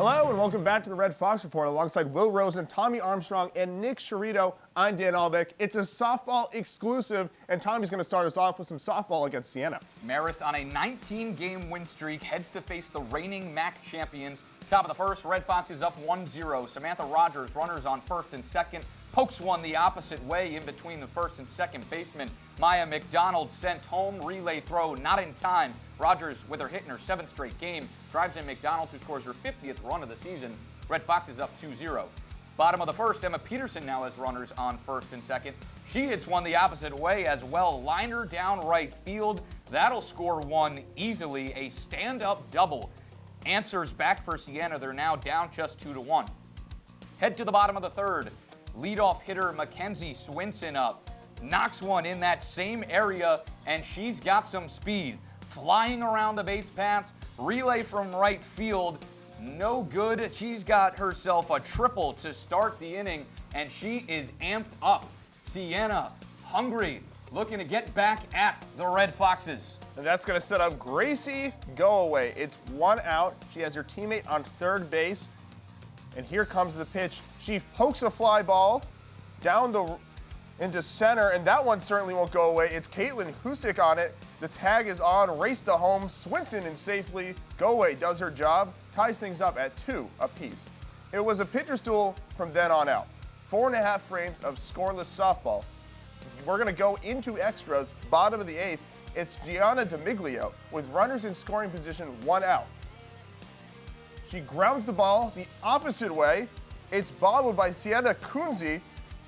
Hello and welcome back to the Red Fox Report alongside Will Rosen, Tommy Armstrong, and Nick Chiarito. I'm Dan Aulbach. It's a softball exclusive, and Tommy's going to start us off with some softball against Siena. Marist on a 19-game win streak heads to face the reigning MAC champions. Top of the first, Red Foxes up 1-0. Samantha Rogers, runners on first and second, pokes one the opposite way in between the first and second baseman. Maya McDonald sent home, relay throw not in time. Rogers, with her hit in her 7th straight game, drives in McDonald, who scores her 50th run of the season. Red Foxes up 2-0. Bottom of the first, Emma Peterson now has runners on first and second. She hits one the opposite way as well. Liner down right field. That'll score one easily. A stand-up double. Answers back for Siena. They're now down just 2-1. Head to the bottom of the third. Leadoff hitter Mackenzie Swinson up. Knocks one in that same area, and she's got some speed. Flying around the base paths. Relay from right field. No good. She's got herself a triple to start the inning, and she is amped up. Siena, hungry, looking to get back at the Red Foxes. And that's going to set up Gracie Go Away. It's 1 out. She has her teammate on third base. And here comes the pitch. She pokes a fly ball down into center, and that one certainly won't go away. It's Caitlin Husick on it. The tag is on, race to home. Swinson in safely. Go Away does her job, ties things up at 2 apiece. It was a pitcher's duel from then on out. 4.5 frames of scoreless softball. We're going to go into extras. Bottom of the 8th, it's Gianna D'Amiglio with runners in scoring position, 1 out. She grounds the ball the opposite way. It's bobbled by Sienna Kunze.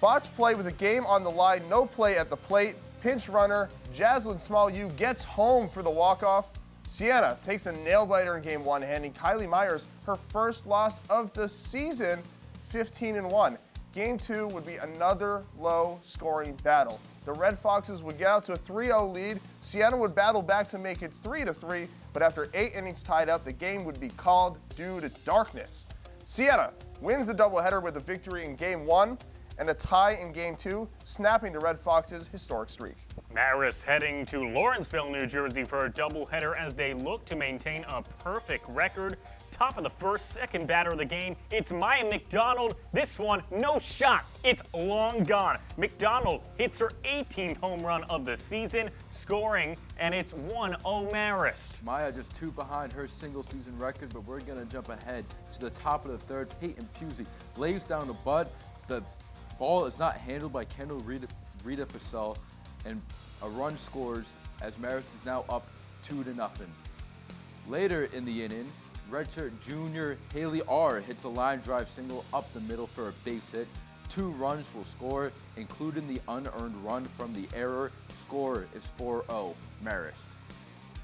Botch play with a game on the line, no play at the plate. Pinch runner, Jaslyn Small-U gets home for the walk-off. Siena takes a nail-biter in Game 1, handing Kylie Myers her first loss of the season, 15-1. Game 2 would be another low-scoring battle. The Red Foxes would get out to a 3-0 lead. Siena would battle back to make it 3-3, but after 8 innings tied up, the game would be called due to darkness. Siena wins the doubleheader with a victory in Game 1 and a tie in Game 2, snapping the Red Foxes' historic streak. Marist heading to Lawrenceville, New Jersey for a doubleheader as they look to maintain a perfect record. Top of the first, second batter of the game, it's Maya McDonald. This one, no shot. It's long gone. McDonald hits her 18th home run of the season, scoring, and it's 1-0 Marist. Maya just 2 behind her single-season record, but we're going to jump ahead to the top of the third. Peyton Pusey lays down the bud. The ball is not handled by Kendall Rita Fasel, and a run scores as Marist is now up 2-0. Later in the inning, redshirt junior Haley R. hits a line drive single up the middle for a base hit. 2 runs will score, including the unearned run from the error. Score is 4-0 Marist.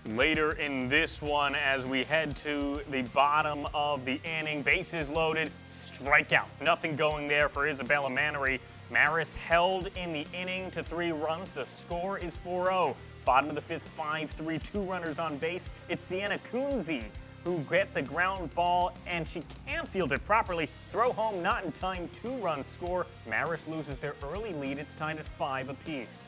Later in this one, as we head to the bottom of the inning, bases loaded, strikeout. Nothing going there for Isabella Mannery. Marist held in the inning to 3 runs. The score is 4-0. Bottom of the 5th, 5-3, 2 runners on base. It's Sienna Kunze who gets a ground ball, and she can't field it properly. Throw home, not in time, 2-run score. Marist loses their early lead. It's tied at 5 apiece.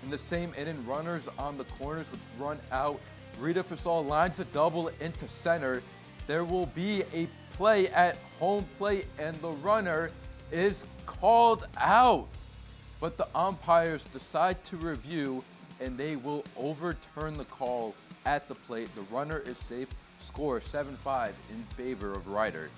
In the same inning, runners on the corners would run out. Rita Fasol lines a double into center. There will be a play at home plate, and the runner is called out. But the umpires decide to review, and they will overturn the call at the plate. The runner is safe. Score 7-5 in favor of Ryder.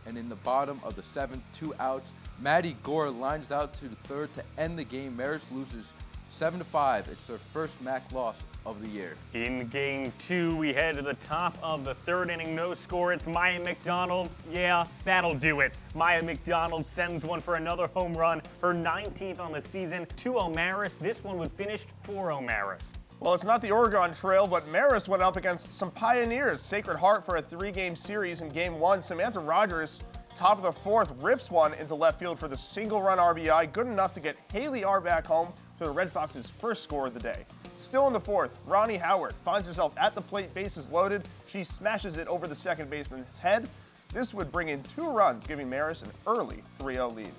And in the bottom of the 7th, 2 outs, Maddie Gore lines out to the third to end the game. Marist loses 7-5. It's their first MAC loss of the year. In Game 2, we head to the top of the third inning. No score. It's Maya McDonald. Yeah, that'll do it. Maya McDonald sends one for another home run. Her 19th on the season. 2-0 Marist. This one would finish 4-0 Marist. Well, it's not the Oregon Trail, but Marist went up against some Pioneers. Sacred Heart for a 3-game series in Game 1. Samantha Rogers, top of the 4th, rips one into left field for the single-run RBI. Good enough to get Haley R. back home for the Red Foxes' first score of the day. Still in the 4th, Ronnie Howard finds herself at the plate, bases loaded. She smashes it over the second baseman's head. This would bring in 2 runs, giving Marist an early 3-0 lead.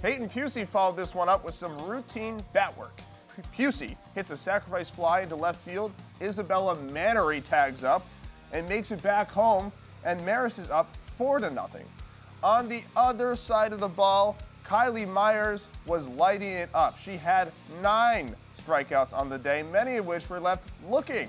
Peyton Pusey followed this one up with some routine bat work. Pusey hits a sacrifice fly into left field. Isabella Mannery tags up and makes it back home, and Marist is up 4-0. On the other side of the ball, Kylie Myers was lighting it up. She had 9 strikeouts on the day, many of which were left looking.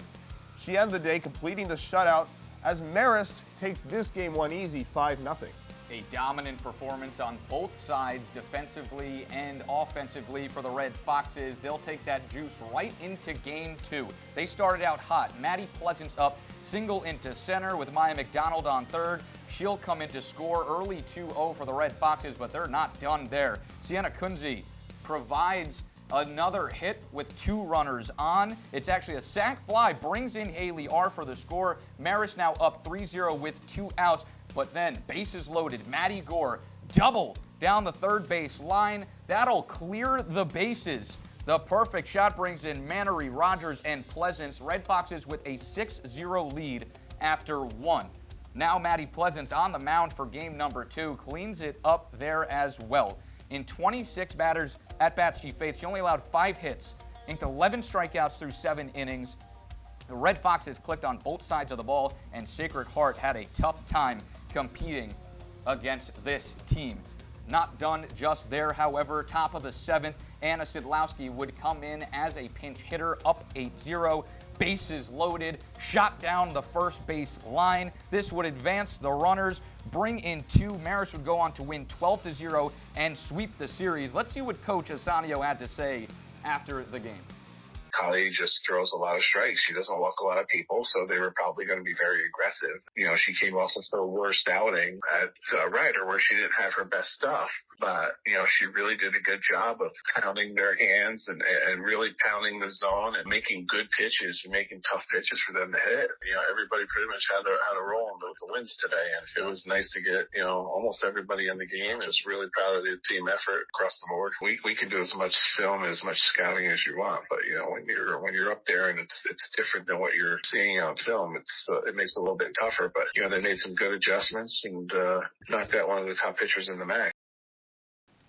She ended the day completing the shutout as Marist takes this game one easy, 5-0. A dominant performance on both sides, defensively and offensively for the Red Foxes. They'll take that juice right into game 2. They started out hot. Maddie Pleasance up, single into center with Maya McDonald on third. She'll come in to score early 2-0 for the Red Foxes, but they're not done there. Sienna Kunze provides another hit with 2 runners on. It's actually a sac fly, brings in Haley R for the score. Marist now up 3-0 with 2 outs, but then bases loaded. Maddie Gore double down the third base line. That'll clear the bases. The perfect shot brings in Mannery, Rogers, and Pleasance. Red Foxes with a 6-0 lead after 1. Now Maddie Pleasance on the mound for game number 2, cleans it up there as well. In 26 at-bats she faced, she only allowed 5 hits, inked 11 strikeouts through 7 innings. The Red Foxes clicked on both sides of the ball, and Sacred Heart had a tough time competing against this team. Not done just there, however. Top of the 7th, Anna Sidlowski would come in as a pinch hitter, up 8-0. Bases loaded, shot down the first base line. This would advance the runners, bring in 2. Marist would go on to win 12-0 and sweep the series. Let's see what Coach Asanio had to say after the game. Kylie just throws a lot of strikes. She doesn't walk a lot of people, so they were probably going to be very aggressive. You know, she came off of the worst outing at Ryder where she didn't have her best stuff. But, you know, she really did a good job of pounding their hands and really pounding the zone and making good pitches and making tough pitches for them to hit. You know, everybody pretty much had a roll in the wins today. And it was nice to get, you know, almost everybody in the game. I was really proud of the team effort across the board. We can do as much film, as much scouting as you want, but, you know, when you're up there and it's different than what you're seeing on film, it makes it a little bit tougher. But you know, they made some good adjustments and knocked out one of the top pitchers in the MAC.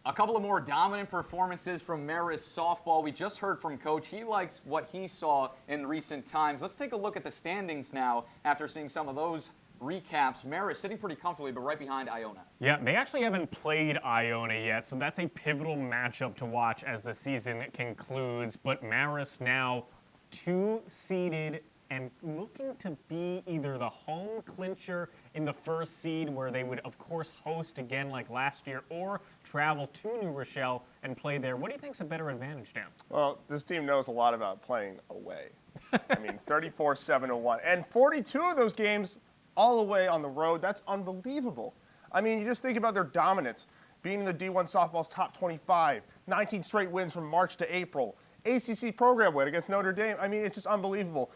A couple of more dominant performances from Marist softball. We just heard from Coach. He likes what he saw in recent times. Let's take a look at the standings now after seeing some of those recaps. Marist sitting pretty comfortably, but right behind Iona. Yeah, they actually haven't played Iona yet, so that's a pivotal matchup to watch as the season concludes. But Marist now 2-seeded and looking to be either the home clincher in the first seed, where they would, of course, host again like last year, or travel to New Rochelle and play there. What do you think's a better advantage, Dan? Well, this team knows a lot about playing away. I mean, 34-7-1. And 42 of those games all away on the road. That's unbelievable. I mean, you just think about their dominance, being in the D1 softball's top 25, 19 straight wins from March to April, ACC program win against Notre Dame. I mean, it's just unbelievable.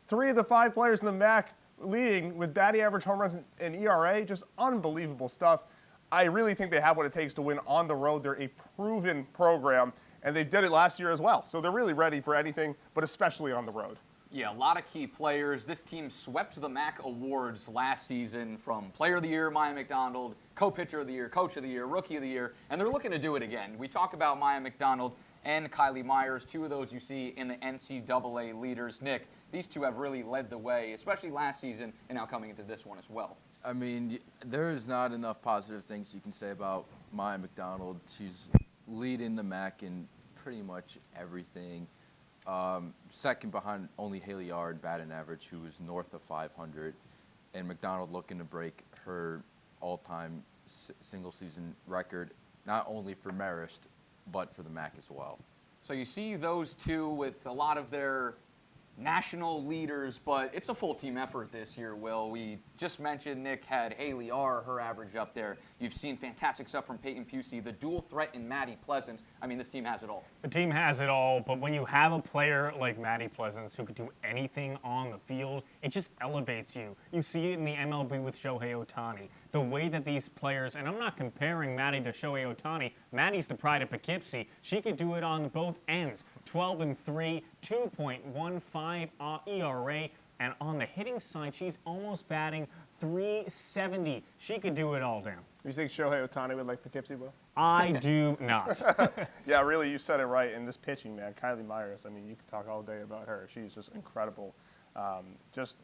3 of the 5 players in the MAC leading with batting average, home runs, and ERA, just unbelievable stuff. I really think they have what it takes to win on the road. They're a proven program, and they did it last year as well. So they're really ready for anything, but especially on the road. Yeah, a lot of key players. This team swept the MAC awards last season, from Player of the Year, Maya McDonald, Co-Pitcher of the Year, Coach of the Year, Rookie of the Year, and they're looking to do it again. We talk about Maya McDonald and Kylie Myers, 2 of those you see in the NCAA leaders. Nick, these 2 have really led the way, especially last season and now coming into this one as well. I mean, there is not enough positive things you can say about Maya McDonald. She's leading the MAC in pretty much everything. Second behind only Haley Yard, batting average, who is north of 500. And McDonald looking to break her all-time single-season record, not only for Marist, but for the MAC as well. So you see those 2 with a lot of their national leaders, but it's a full team effort this year, Will. We just mentioned Nick had Haley R, her average up there. You've seen fantastic stuff from Peyton Pusey, the dual threat in Maddie Pleasance. I mean, this team has it all. The team has it all, but when you have a player like Maddie Pleasance who could do anything on the field, it just elevates you. You see it in the MLB with Shohei Ohtani. The way that these players, and I'm not comparing Maddie to Shohei Ohtani, Maddie's the pride of Poughkeepsie. She could do it on both ends. 12-3, 2.15 ERA, and on the hitting side, she's almost batting .370. She could do it all, Dan. You think Shohei Ohtani would like Poughkeepsie, Will? I do not. Yeah, really, you said it right. In this pitching, man, Kylie Myers, I mean, you could talk all day about her. She's just incredible. Just,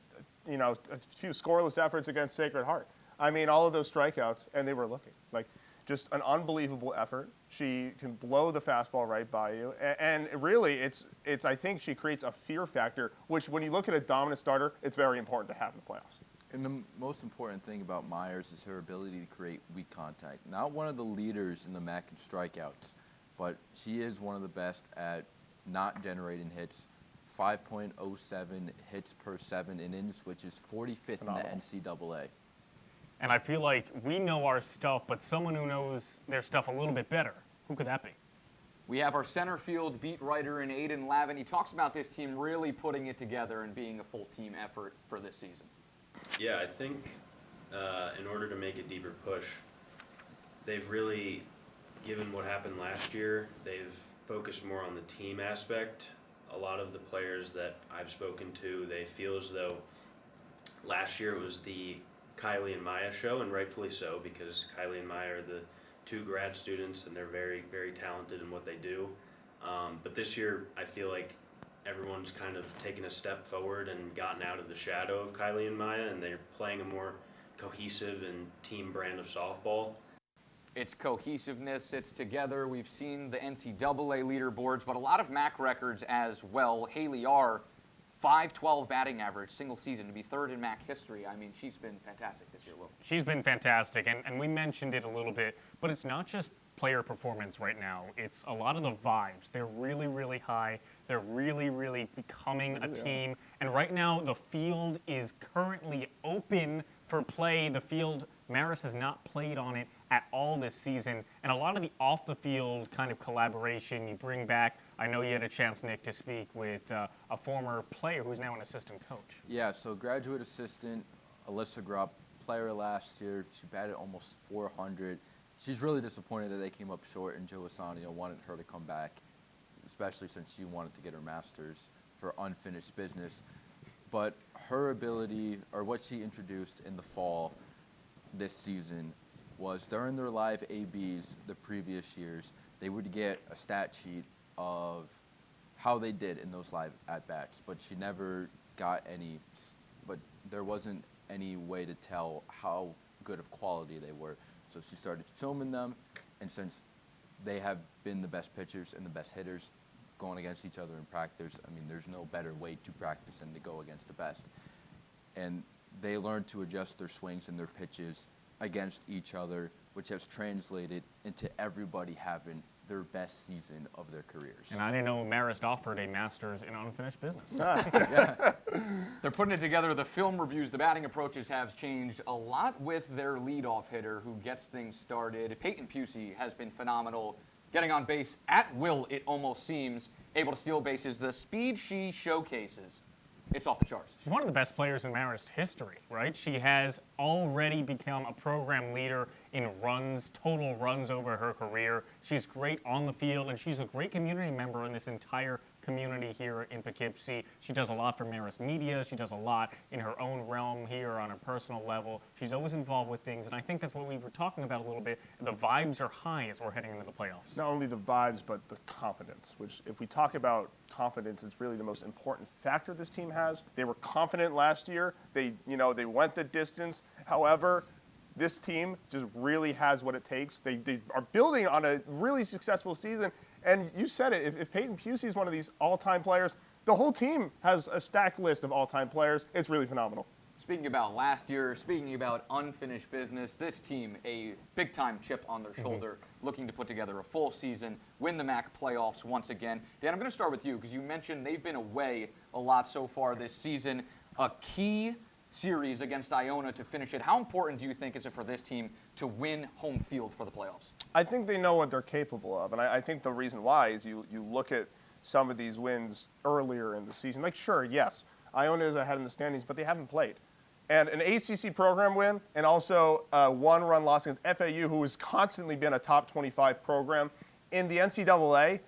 you know, a few scoreless efforts against Sacred Heart. I mean, all of those strikeouts, and they were looking. Like, just an unbelievable effort. She can blow the fastball right by you. And really, it's I think she creates a fear factor, which when you look at a dominant starter, it's very important to have in the playoffs. And the most important thing about Myers is her ability to create weak contact. Not one of the leaders in the MAC in strikeouts, but she is one of the best at not generating hits. 5.07 hits per 7 innings, which is 45th Phenomenal. in the NCAA. And I feel like we know our stuff, but someone who knows their stuff a little bit better. Who could that be? We have our center field beat writer in Aiden Lavin. He talks about this team really putting it together and being a full team effort for this season. Yeah, I think in order to make a deeper push, they've really, given what happened last year, they've focused more on the team aspect. A lot of the players that I've spoken to, they feel as though last year it was the Kylie and Maya show, and rightfully so, because Kylie and Maya are the 2 grad students, and they're very, very talented in what they do. But this year, I feel like everyone's kind of taken a step forward and gotten out of the shadow of Kylie and Maya, and they're playing a more cohesive and team brand of softball. It's cohesiveness, it's together. We've seen the NCAA leaderboards, but a lot of MAC records as well. Haley R., 512 batting average, single season, to be 3rd in MAC history. I mean, she's been fantastic this year, Will. She's been fantastic, and we mentioned it a little bit, but it's not just player performance right now. It's a lot of the vibes. They're really, really high. They're really, really becoming a team. And right now, the field is currently open for play. The field, Marist has not played on it at all this season. And a lot of the off-the-field kind of collaboration you bring back. I know you had a chance, Nick, to speak with a former player who's now an assistant coach. Yeah, so graduate assistant Alyssa Grupp, player last year. She batted almost 400. She's really disappointed that they came up short, and Joe Assanio wanted her to come back, especially since she wanted to get her master's for unfinished business. But her ability, or what she introduced in the fall this season, was during their live ABs the previous years, they would get a stat sheet of how they did in those live at-bats, but she never got any, but there wasn't any way to tell how good of quality they were. So she started filming them, and since they have been the best pitchers and the best hitters going against each other in practice, I mean, there's no better way to practice than to go against the best. And they learned to adjust their swings and their pitches against each other, which has translated into everybody having their best season of their careers. And I didn't know Marist offered a master's in unfinished business. They're putting it together. The film reviews, the batting approaches have changed a lot with their leadoff hitter who gets things started. Peyton Pusey has been phenomenal, getting on base at will, it almost seems, able to steal bases. The speed she showcases, it's off the charts. She's one of the best players in Marist history, right? She has already become a program leader in runs, total runs over her career. She's great on the field, and she's a great community member in this entire community here in Poughkeepsie. She does a lot for Marist Media. She does a lot in her own realm here on a personal level. She's always involved with things, and I think that's what we were talking about a little bit. The vibes are high as we're heading into the playoffs. Not only the vibes, but the confidence, which if we talk about confidence, it's really the most important factor this team has. They were confident last year. They went the distance. However, this team just really has what it takes. They are building on a really successful season. And you said it, if Peyton Pusey is one of these all-time players, the whole team has a stacked list of all-time players. It's really phenomenal. Speaking about last year, speaking about unfinished business, this team, a big-time chip on their shoulder, looking to put together a full season, win the MAC playoffs once again. Dan, I'm going to start with you because you mentioned they've been away a lot so far this season. A key series against Iona to finish it. How important do you think is it for this team to win home field for the playoffs? I think they know what they're capable of, and I think the reason why is you look at some of these wins earlier in the season. Like, sure, yes, Iona is ahead in the standings, but they haven't played. And an ACC program win and also a one-run loss against FAU, who has constantly been a top 25 program in the NCAA,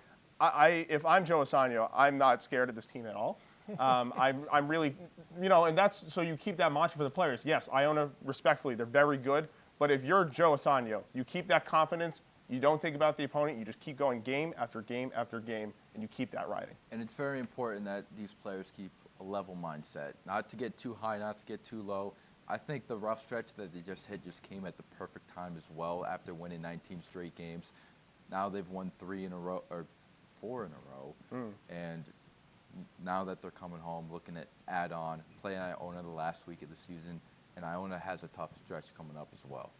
if I'm Joe Assanio, I'm not scared of this team at all. I'm really, and that's so you keep that mantra for the players. Yes, Iona, respectfully, they're very good. But if you're Joe Assanio, you keep that confidence. You don't think about the opponent. You just keep going game after game after game, and you keep that riding. And it's very important that these players keep a level mindset, not to get too high, not to get too low. I think the rough stretch that they just hit just came at the perfect time as well after winning 19 straight games. Now they've won 3 in a row, or 4 in a row. And now that they're coming home, looking at add-on, playing Iona the last week of the season, and Iona has a tough stretch coming up as well.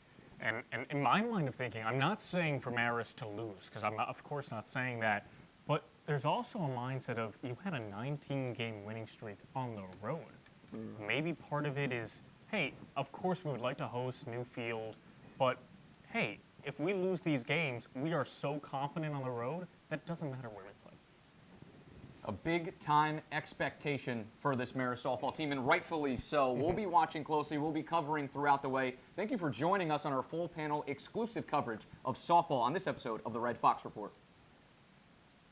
And in my line of thinking, I'm not saying for Marist to lose, because I'm, of course, not saying that. But there's also a mindset of you had a 19-game winning streak on the road. Maybe part of it is, hey, of course we would like to host new field, but hey, if we lose these games, we are so confident on the road that it doesn't matter where we play. A big-time expectation for this Marist softball team, and rightfully so. We'll be watching closely. We'll be covering throughout the way. Thank you for joining us on our full panel exclusive coverage of softball on this episode of the Red Fox Report.